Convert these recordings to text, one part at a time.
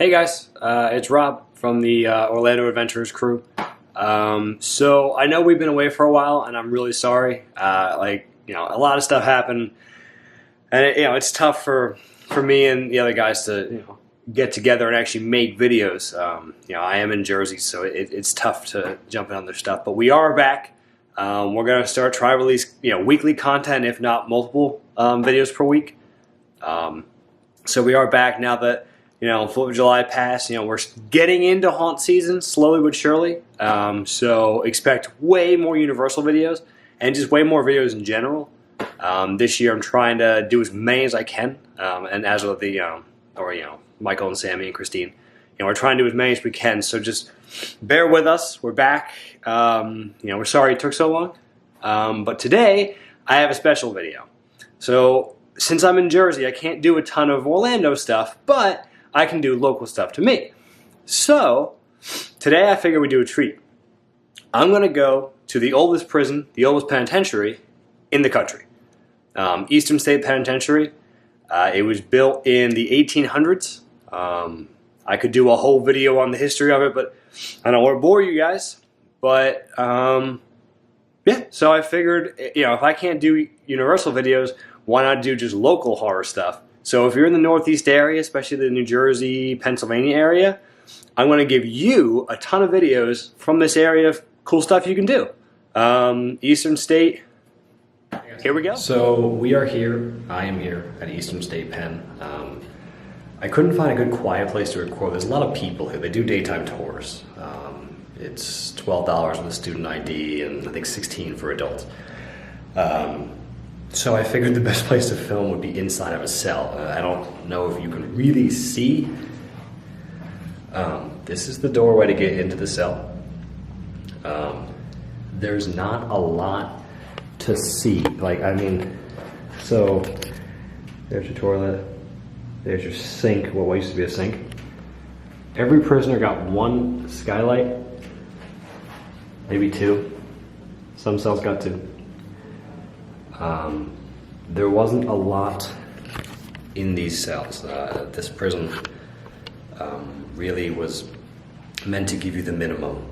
Hey guys, it's Rob from the Orlando Adventurers crew. So I know we've been away for a while, and I'm really sorry. A lot of stuff happened, and it's tough for me and the other guys to get together and actually make videos. I am in Jersey, so it's tough to jump in on their stuff. But we are back. We're gonna try to release weekly content, if not multiple videos per week. So we are back now that 4th of July passed. We're getting into haunt season slowly but surely. So expect way more Universal videos and just way more videos in general. This year I'm trying to do as many as I can. And as with Michael and Sammy and Christine, we're trying to do as many as we can. So just bear with us. We're back. We're sorry it took so long. But today I have a special video. So since I'm in Jersey, I can't do a ton of Orlando stuff, but I can do local stuff to me. So today I figured we'd do a treat. I'm going to go to the oldest prison, the oldest penitentiary in the country. Eastern State Penitentiary. It was built in the 1800s. I could do a whole video on the history of it, but I don't want to bore you guys. But yeah, so I figured, if I can't do Universal videos, why not do just local horror stuff? So if you're in the Northeast area, especially the New Jersey, Pennsylvania area, I'm going to give you a ton of videos from this area of cool stuff you can do. Eastern State, here we go. So we are here, I am here at Eastern State Penn. I couldn't find a good quiet place to record. There's a lot of people here. They do daytime tours. It's $12 with a student ID and I think $16 for adults. So I figured the best place to film would be inside of a cell. I don't know if you can really see. This is the doorway to get into the cell. There's not a lot to see. So there's your toilet. There's your sink, what used to be a sink. Every prisoner got one skylight, maybe two. Some cells got two. There wasn't a lot in these cells. This prison really was meant to give you the minimum.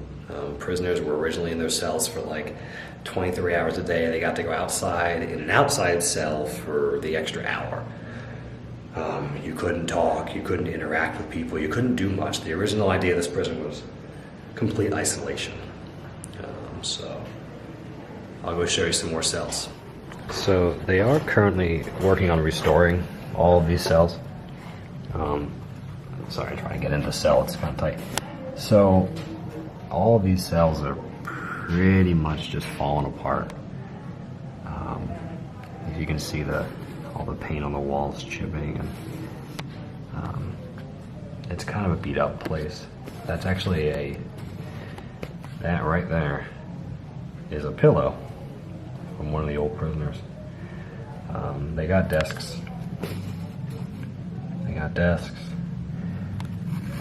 Prisoners were originally in their cells for like 23 hours a day. They got to go outside in an outside cell for the extra hour. You couldn't talk, you couldn't interact with people, you couldn't do much. The original idea of this prison was complete isolation. So I'll go show you some more cells. So they are currently working on restoring all of these cells. Sorry, I'm trying to get into the cell, it's kind of tight. So all of these cells are pretty much just falling apart. As you can see, all the paint on the walls chipping, and it's kind of a beat up place. That's actually that right there is a pillow from one of the old prisoners. They got desks.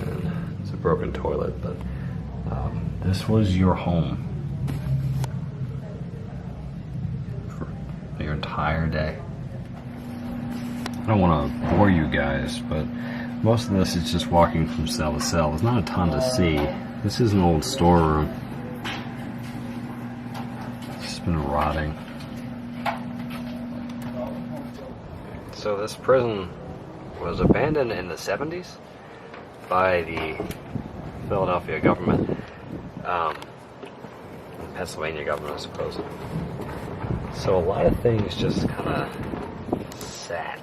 And it's a broken toilet, but this was your home for your entire day. I don't want to bore you guys, but most of this is just walking from cell to cell. There's not a ton to see. This is an old storeroom. It's been rotting. So this prison was abandoned in the 70s by the Philadelphia government, Pennsylvania government, I suppose. So a lot of things just kind of sat.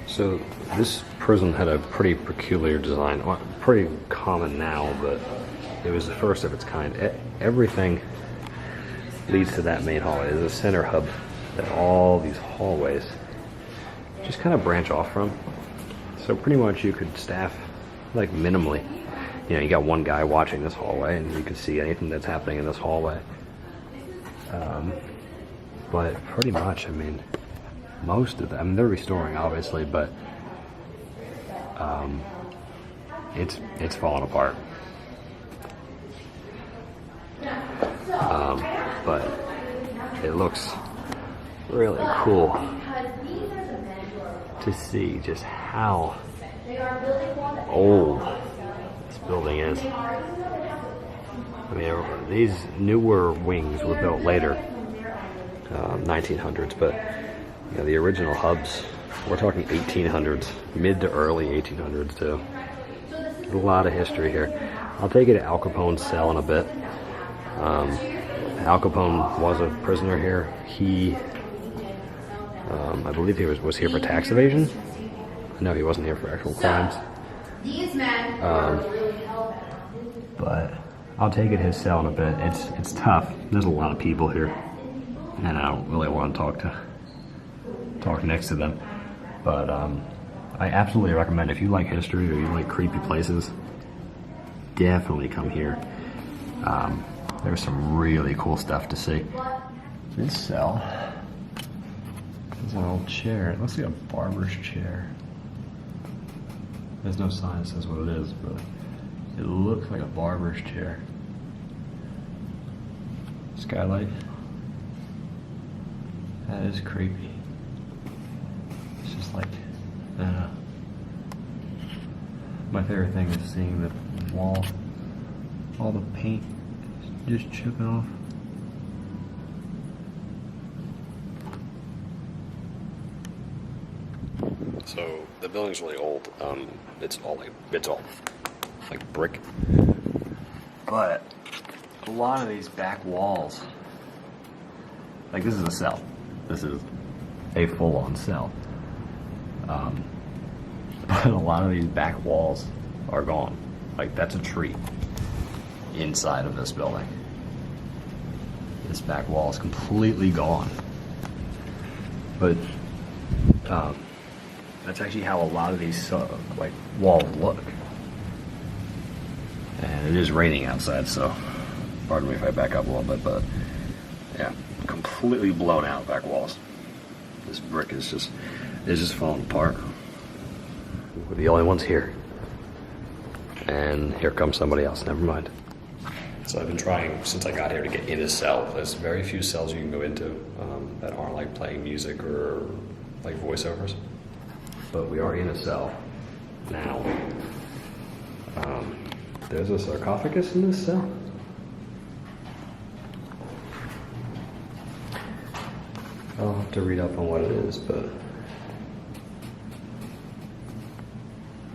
So this prison had a pretty peculiar design, well, pretty common now, but it was the first of its kind. Everything leads to that main hallway. There's a center hub that all these hallways just kind of branch off from. So pretty much you could staff like minimally. You got one guy watching this hallway and you can see anything that's happening in this hallway. But pretty much, most of them, they're restoring obviously, but it's falling apart. But it looks really cool. to see just how old this building is. I mean, these newer wings were built later, 1900s, but you know, the original hubs, we're talking 1800s, mid to early 1800s too. There's a lot of history here. I'll take you to Al Capone's cell in a bit. Al Capone was a prisoner here. He, I believe he was here for tax evasion. No, he wasn't here for actual crimes. But I'll take it his cell in a bit. It's tough. There's a lot of people here, and I don't really want to talk next to them. But I absolutely recommend, if you like history or you like creepy places, definitely come here. There's some really cool stuff to see. This cell is an old chair. It looks like a barber's chair. There's no sign that says what it is, but it looks like a barber's chair. Skylight. That is creepy. It's just like, I don't know. My favorite thing is seeing the wall, all the paint just chipping off. So the building's really old. It's all like brick, but a lot of these back walls, like this is a cell. This is a full-on cell. But a lot of these back walls are gone. Like that's a tree inside of this building. This back wall is completely gone. But that's actually how a lot of these like walls look. And it is raining outside, so pardon me if I back up a little bit, but yeah, completely blown out back walls. This brick is just falling apart. We're the only ones here. And here comes somebody else, never mind. So I've been trying since I got here to get in a cell. There's very few cells you can go into that aren't like playing music or like voiceovers. But we are in a cell now. There's a sarcophagus in this cell. I'll have to read up on what it is, but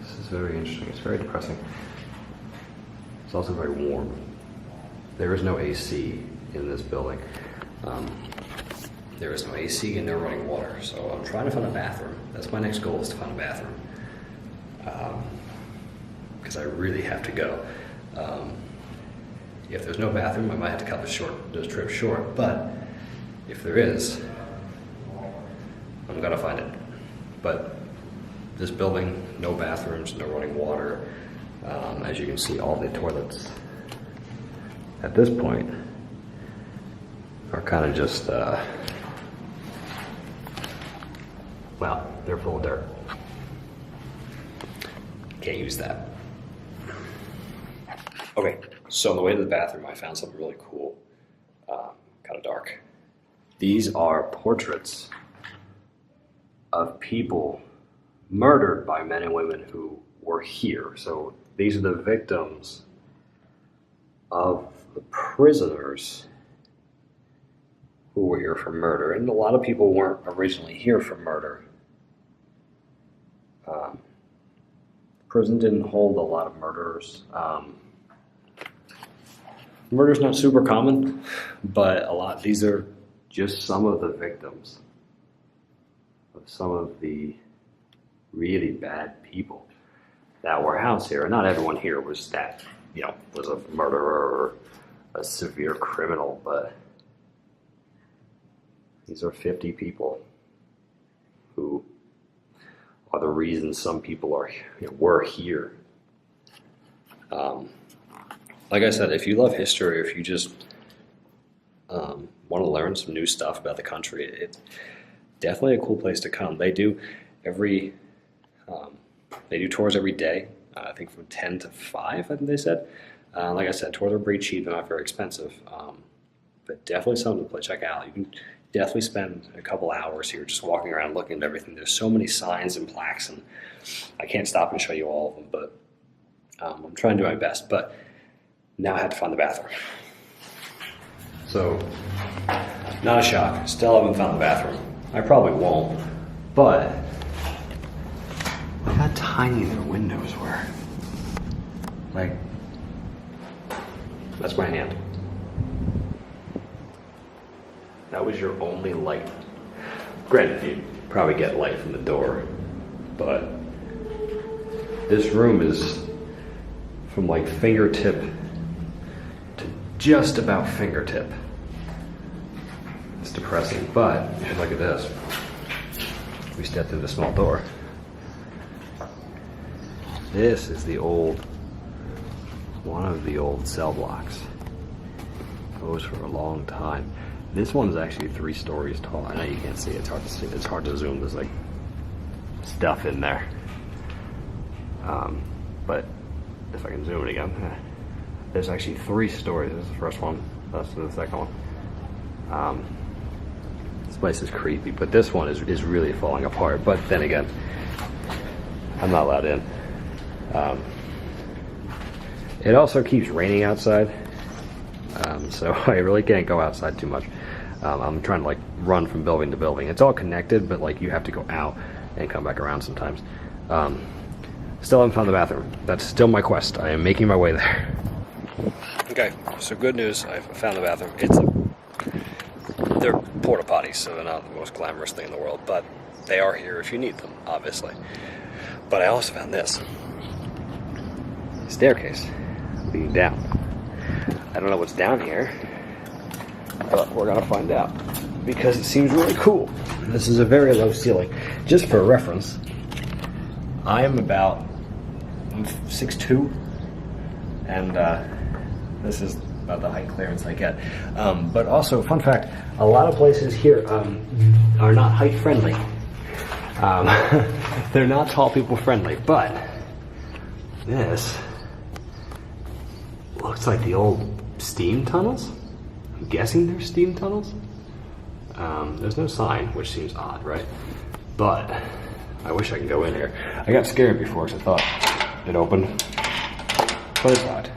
this is very interesting. It's very depressing. It's also very warm. There is no AC in this building. There is no AC and no running water, so I'm trying to find a bathroom. That's my next goal, is to find a bathroom. Because I really have to go. If there's no bathroom, I might have to cut this trip short, but if there is, I'm gonna find it. But this building, no bathrooms, no running water. As you can see, all the toilets at this point are kind of just, well, they're full of dirt. Can't use that. Okay, so on the way to the bathroom, I found something really cool, kind of dark. These are portraits of people murdered by men and women who were here. So these are the victims of the prisoners who were here for murder. And a lot of people weren't originally here for murder. Prison didn't hold a lot of murderers. Murder's not super common, but these are just some of the victims of some of the really bad people that were housed here. And not everyone here was was a murderer or a severe criminal, but these are 50 people who are the reason some people were here. Like I said, if you love history, or if you just want to learn some new stuff about the country, it's definitely a cool place to come. They do tours every day. I think from 10 to 5, I think they said. Like I said, tours are pretty cheap and not very expensive. But definitely something to check out. You can definitely spend a couple hours here just walking around looking at everything. There's so many signs and plaques, and I can't stop and show you all of them, but I'm trying to do my best. But now I have to find the bathroom. So, not a shock. Still haven't found the bathroom. I probably won't, but look how tiny their windows were. Like, that's my hand. That was your only light. Granted, you'd probably get light from the door, but this room is from like fingertip to just about fingertip. It's depressing, but look at this. We stepped through the small door. This is one of the old cell blocks. Goes for a long time. This one's actually 3 stories tall. I know you can't see it. It's hard to see. It's hard to zoom. There's like stuff in there. But if I can zoom it again, there's actually 3 stories. This is the first one. That's the second one. This place is creepy, but this one is really falling apart. But then again, I'm not allowed in. It also keeps raining outside, so I really can't go outside too much. I'm trying to like run from building to building. It's all connected, but like you have to go out and come back around sometimes. Still haven't found the bathroom. That's still my quest. I am making my way there. Okay, so good news. I found the bathroom. They're porta potties, so they're not the most glamorous thing in the world, but they are here if you need them, obviously. But I also found this staircase leading down. I don't know what's down here, but we're gonna find out because it seems really cool. This is a very low ceiling. Just for reference, I am about 6'2", and this is about the height clearance I get. But also, fun fact, a lot of places here are not height friendly. They're not tall people friendly, but this looks like the old steam tunnels. I'm guessing they're steam tunnels. There's no sign, which seems odd, right? But I wish I could go in here. I got scared before because I thought it opened, but it's not.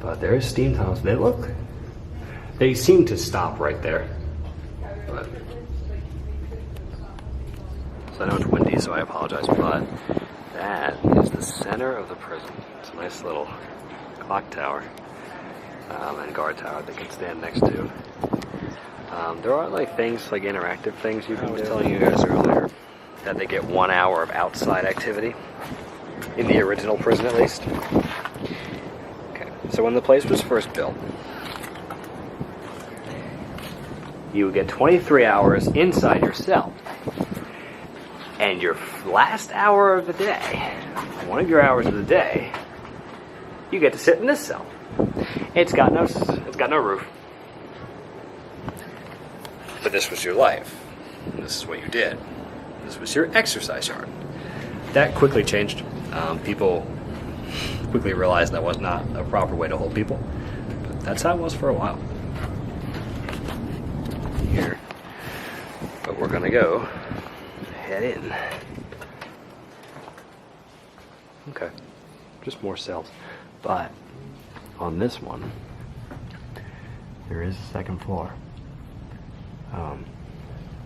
But there's steam tunnels. They seem to stop right there. But so I know it's windy, so I apologize, but that is the center of the prison. It's a nice little clock tower and guard tower they can stand next to. There are like things, like interactive things you can do. I was telling you guys earlier that they get 1 hour of outside activity, in the original prison at least. Okay, so when the place was first built, you would get 23 hours inside your cell. And your last hour of the day, one of your hours of the day, you get to sit in this cell. It's got no roof. But this was your life. This is what you did. This was your exercise yard. That quickly changed. People quickly realized that was not a proper way to hold people. But that's how it was for a while. Here. But we're gonna go head in. Okay. Just more cells. But on this one, there is a second floor.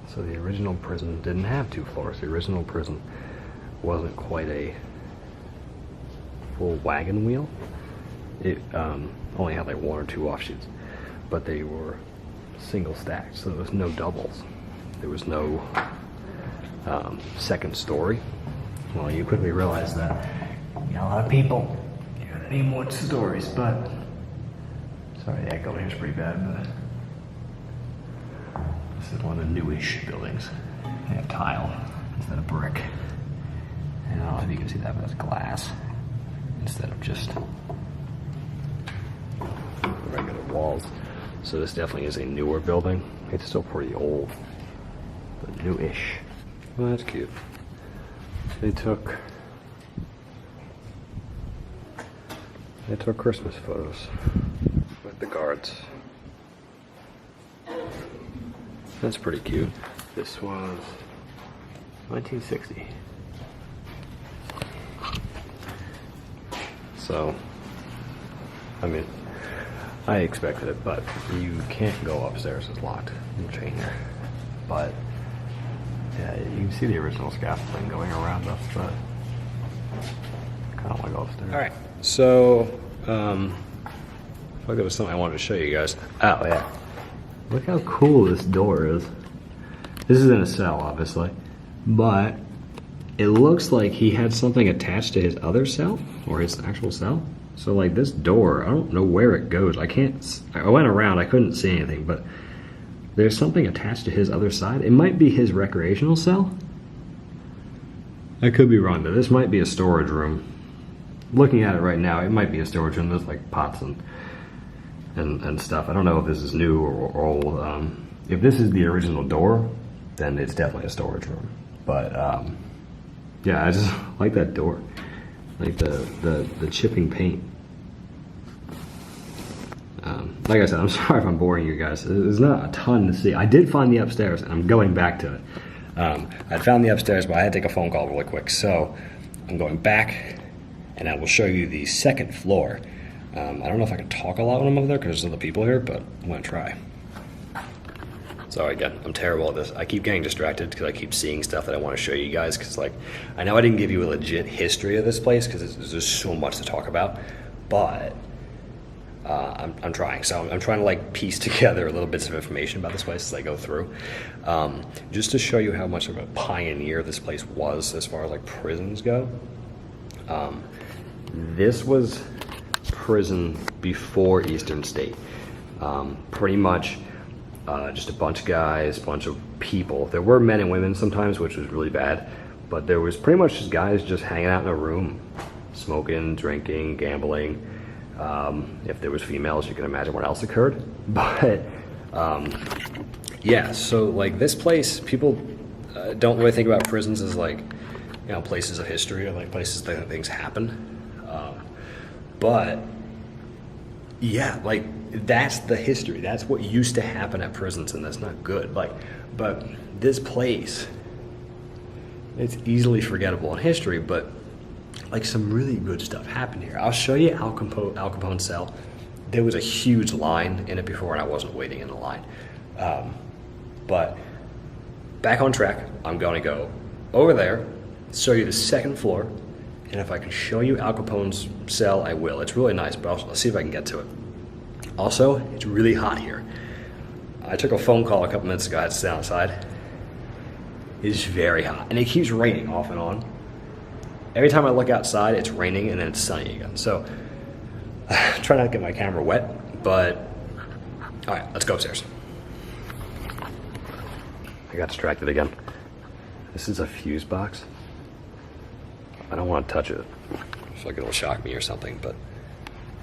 So the original prison didn't have 2 floors. The original prison wasn't quite a full wagon wheel. It only had like 1 or 2 offshoots, but they were single stacked, so there was no doubles. There was no second story. Well, you quickly realize that you got a lot of people. You're gonna need more stories, but sorry, the echo here is pretty bad, but this is one of the newish buildings. They have tile instead of brick. And I don't know if you can see that, but that's glass instead of just regular walls. So this definitely is a newer building. It's still pretty old, but newish. Well, that's cute. They took Christmas photos with the guards. That's pretty cute. This was 1960. So, I mean, I expected it, but you can't go upstairs. It's locked. No chain here. But yeah, you can see the original scaffolding going around us, but I kind of want to go upstairs. All right. So, if I go to something I wanted to show you guys. Oh yeah. Look how cool this door is. This is in a cell, obviously, but it looks like he had something attached to his other cell, or his actual cell. So like this door, I don't know where it goes. I went around, I couldn't see anything, but there's something attached to his other side. It might be his recreational cell. I could be wrong, but this might be a storage room. Looking at it right now, it might be a storage room. There's like pots and stuff. I don't know if this is new or old. If this is the original door, then it's definitely a storage room. But yeah, I just like that door, like the chipping paint. Like I said, I'm sorry if I'm boring you guys. There's not a ton to see. I did find the upstairs, and I'm going back to it. I found the upstairs, but I had to take a phone call really quick. So I'm going back, and I will show you the second floor. I don't know if I can talk a lot when I'm over there because there's other people here, but I'm gonna try. Sorry again, I'm terrible at this. I keep getting distracted because I keep seeing stuff that I want to show you guys, because like, I know I didn't give you a legit history of this place because there's just so much to talk about, but I'm trying. So I'm trying to like piece together little bits of information about this place as I go through. Just to show you how much of a pioneer this place was as far as like prisons go. This was prison before Eastern State. Pretty much just a bunch of guys, bunch of people. There were men and women sometimes, which was really bad, but there was pretty much just guys just hanging out in a room, smoking, drinking, gambling. If there was females, you can imagine what else occurred. But yeah, so like this place, people don't really think about prisons as like, you know, places of history or like places that things happen. But yeah, like that's the history. That's what used to happen at prisons, and that's not good. Like, but this place, it's easily forgettable in history, but like some really good stuff happened here. I'll show you Al Capone's cell. There was a huge line in it before, and I wasn't waiting in the line. But back on track, I'm going to go over there, show you the second floor, and if I can show you Al Capone's cell, I will. It's really nice, but I'll see if I can get to it. Also, it's really hot here. I took a phone call a couple minutes ago. I had to stay outside. It's very hot, and it keeps raining off and on. Every time I look outside, it's raining, and then it's sunny again. So, try not to get my camera wet, but all right, let's go upstairs. I got distracted again. This is a fuse box. I don't want to touch it. I feel like it'll shock me or something, but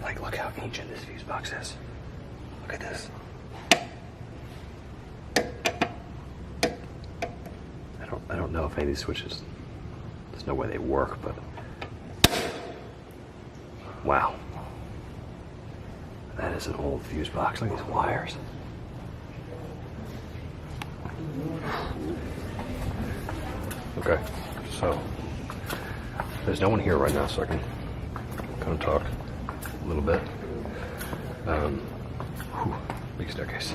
like, look how ancient this fuse box is. Look at this. I don't know if any of these switches, there's no way they work, but wow. That is an old fuse box. Look at these wires. Okay, so there's no one here right now, so I can kind of talk a little bit. Big staircase.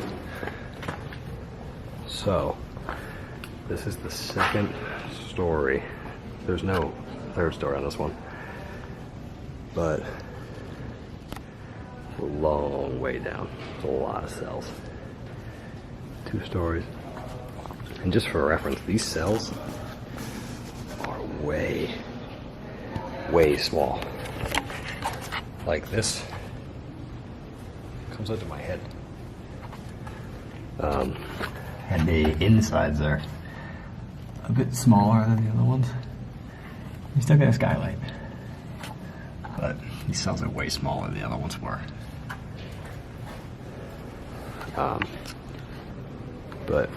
So this is the second story. There's no third story on this one, but a long way down. It's a lot of cells. 2 stories. And just for reference, these cells are way small. Like this comes up to my head. And the insides are a bit smaller than the other ones. You still got a skylight, but these cells are way smaller than the other ones were. But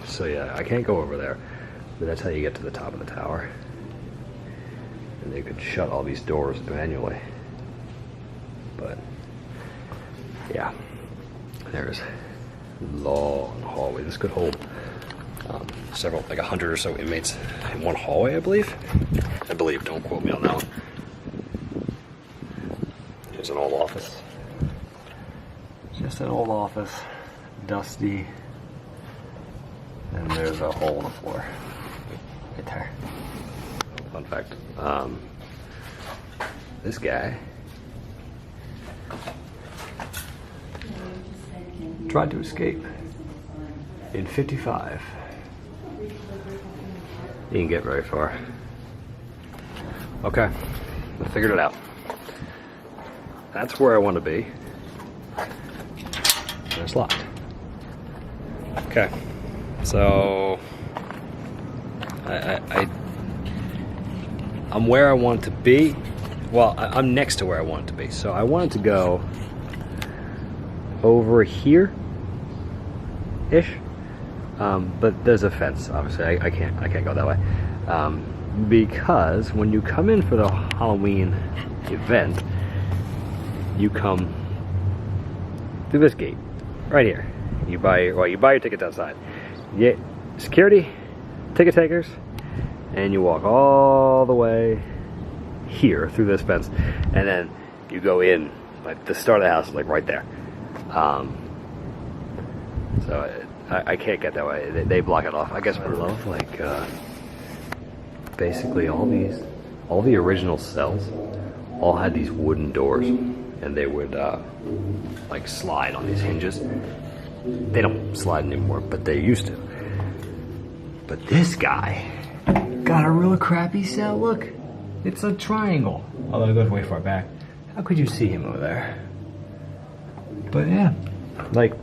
so yeah, I can't go over there, but that's how you get to the top of the tower. And they could shut all these doors manually. But yeah, there's long hallway. This could hold several, like 100 or so inmates in one hallway, I believe. Don't quote me on that one. Here's an old office. Just an old office, dusty. And there's a hole in the floor right there. Fun fact, this guy tried to escape in '55. He didn't get very far. Okay, I figured it out. That's where I want to be. And it's locked. Okay, so I'm where I want to be. Well, I'm next to where I want it to be. So I wanted to go over here-ish, but there's a fence. Obviously, I can't go that way because when you come in for the Halloween event, you come through this gate right here. You buy your tickets outside. You get security, ticket takers, and you walk all the way here through this fence, and then you go in. Like the start of the house is like right there. So I can't get that way. They block it off. I guess I love like basically all the original cells all had these wooden doors, and they would like slide on these hinges. They don't slide anymore, but they used to. But this guy got a real crappy cell. Look, it's a triangle. Although it goes way far back. How could you see him over there? But yeah, like,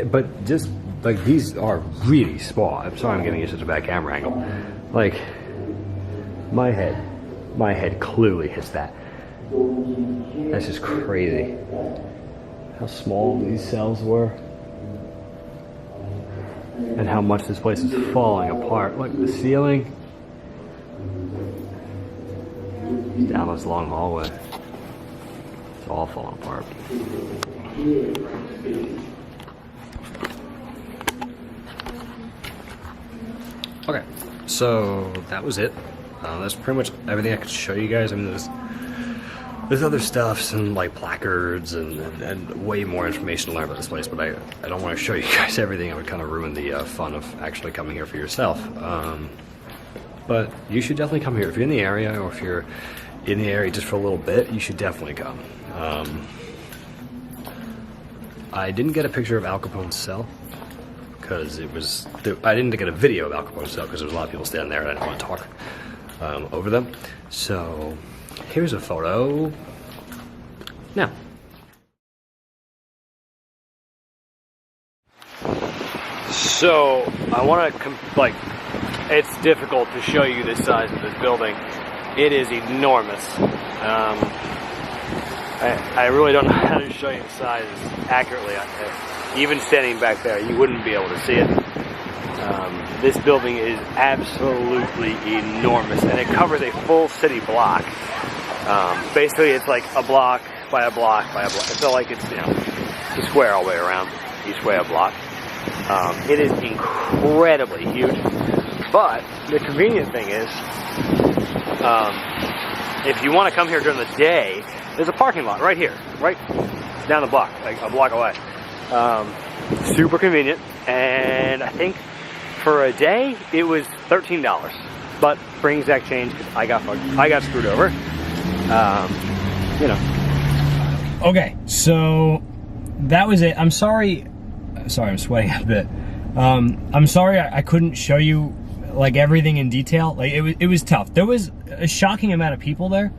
but just like these are really small. I'm sorry I'm giving you such a bad camera angle. Like, my head clearly hits that. That's just crazy. How small these cells were. And how much this place is falling apart. Look, the ceiling. Down this long hallway. It's all falling apart. Okay, so that was it. That's pretty much everything I could show you guys. I mean, there's other stuff, some like placards and way more information to learn about this place, but I don't want to show you guys everything. I would kind of ruin the fun of actually coming here for yourself. But you should definitely come here. If you're in the area, or if you're in the area just for a little bit, you should definitely come. I didn't get a picture of Al Capone's cell because I didn't get a video of Al Capone's cell because there was a lot of people standing there and I didn't want to talk over them. So here's a photo now. So I want to it's difficult to show you the size of this building. It is enormous. I really don't know how to show you the size accurately. Even standing back there, you wouldn't be able to see it. This building is absolutely enormous, and it covers a full city block. Basically, it's like a block by a block by a block. It's like it's, a square all the way around, each way a block. It is incredibly huge. But the convenient thing is, if you want to come here during the day, there's a parking lot right here, right down the block, like a block away. Super convenient, and I think for a day it was $13. But bring exact change, because I got screwed over. Okay, so that was it. I'm sorry, I'm sweating a bit. I'm sorry I couldn't show you like everything in detail. Like it was tough. There was a shocking amount of people there,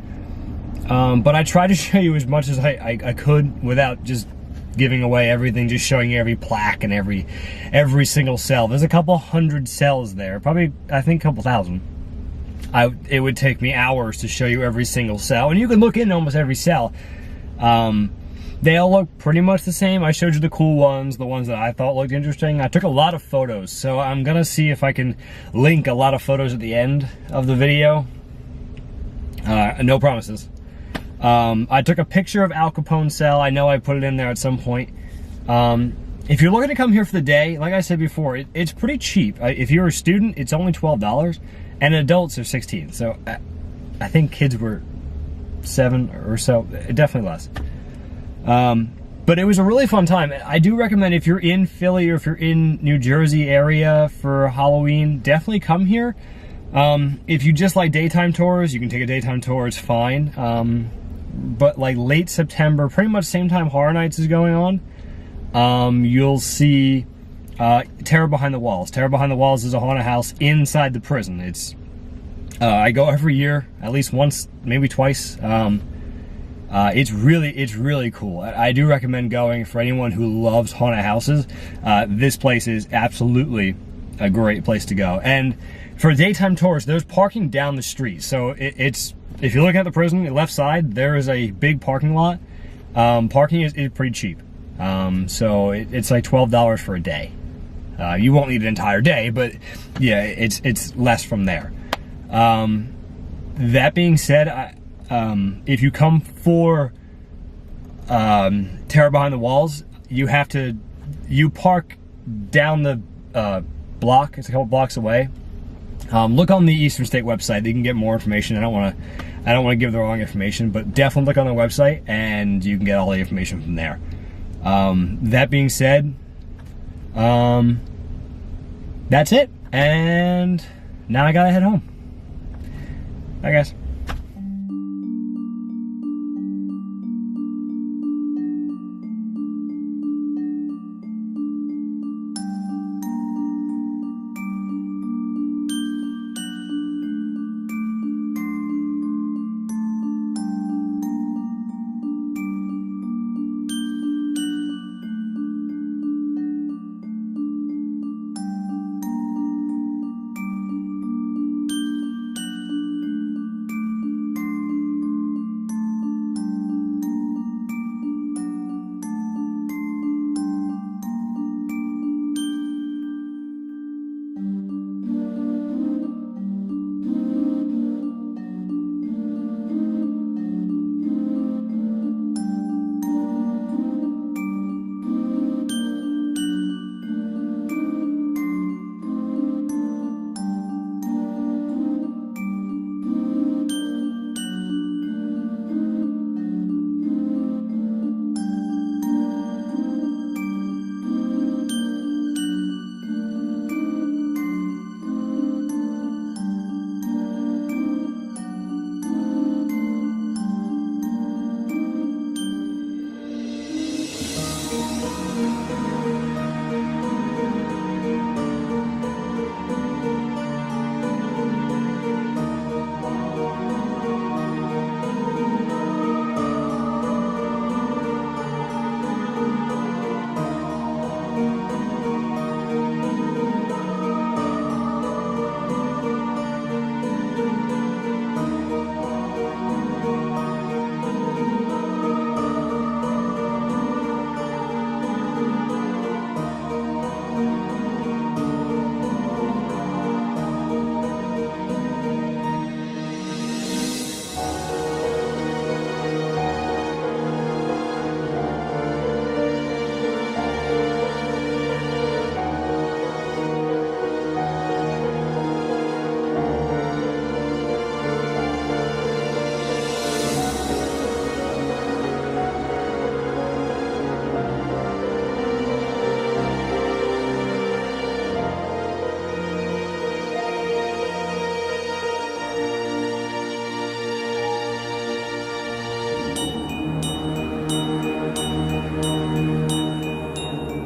but I tried to show you as much as I could without just giving away everything, just showing you every plaque and every single cell. There's a couple hundred cells there, probably I think a couple thousand. It would take me hours to show you every single cell, and you can look in almost every cell. They all look pretty much the same. I showed you the cool ones, the ones that I thought looked interesting. I took a lot of photos, so I'm gonna see if I can link a lot of photos at the end of the video. No promises. I took a picture of Al Capone's cell. I know I put it in there at some point. if you're looking to come here for the day, like I said before, it's pretty cheap. If you're a student, it's only $12, and adults are 16. So I think kids were 7 or so, definitely less. But it was a really fun time. I do recommend if you're in Philly or if you're in New Jersey area for Halloween, definitely come here. If you just like daytime tours, you can take a daytime tour, it's fine. But like late September, pretty much same time Horror Nights is going on, you'll see Terror Behind the Walls. Terror Behind the Walls is a haunted house inside the prison. It's I go every year, at least once, maybe twice. It's really cool. I do recommend going for anyone who loves haunted houses. This place is absolutely a great place to go. And for daytime tours, there's parking down the street. So it's if you're looking at the prison, the left side, there is a big parking lot. Parking is pretty cheap. So it's like $12 for a day. You won't need an entire day, but yeah, it's less from there. That being said, if you come for Terror Behind the Walls, you park down the block. It's a couple blocks away. Look on the Eastern State website. You can get more information. I don't want to give the wrong information, but definitely look on their website and you can get all the information from there. That being said, that's it. And now I gotta head home. Bye, guys.